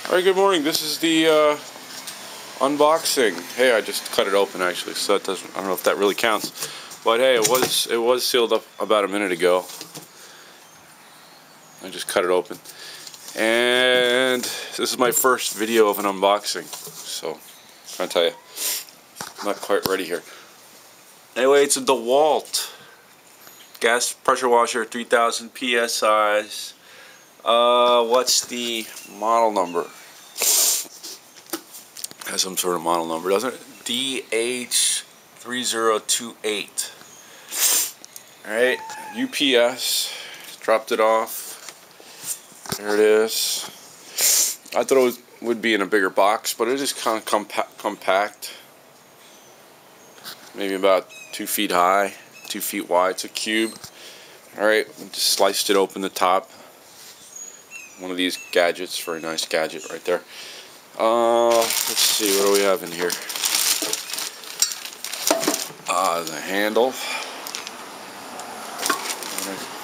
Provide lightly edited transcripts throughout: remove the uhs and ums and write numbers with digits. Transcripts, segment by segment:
Alright, good morning. This is the unboxing. Hey, I just cut it open actually, so that doesn't, I don't know if that really counts. But hey, it was sealed up about a minute ago. I just cut it open. And this is my first video of an unboxing. So, I'm trying to tell you, I'm not quite ready here. Anyway, it's a Dewalt gas pressure washer, 3000 PSI. What's the model number? Has some sort of model number, doesn't it? DH3028. Alright, UPS. Dropped it off. There it is. I thought it would be in a bigger box, but it is kind of compact. Maybe about 2 feet high, 2 feet wide. It's a cube. Alright, just sliced it open the top. One of these gadgets, very nice gadget right there. Let's see, what do we have in here? The handle.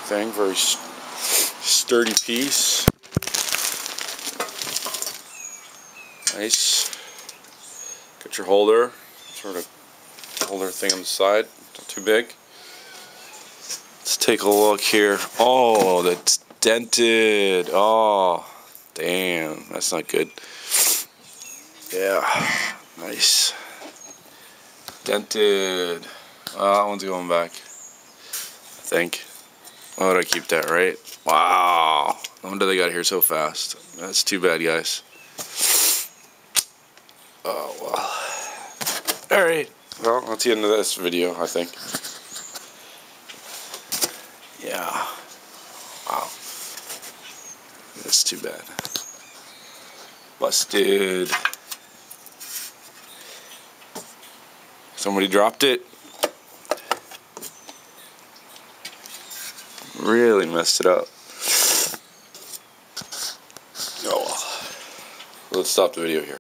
Thing, very sturdy piece. Nice. Got your holder, sort of holder thing on the side, not too big. Let's take a look here. Oh, that's dented. Oh, damn, that's not good. Yeah, nice. Dented. That one's going back, I think. Why would I keep that, right? Wow. No wonder they got here so fast. That's too bad, guys. Oh, well. Alright. Well, that's the end of this video, I think. Yeah. Wow. That's too bad. Busted. Somebody dropped it. Really messed it up. Oh well. Let's stop the video here.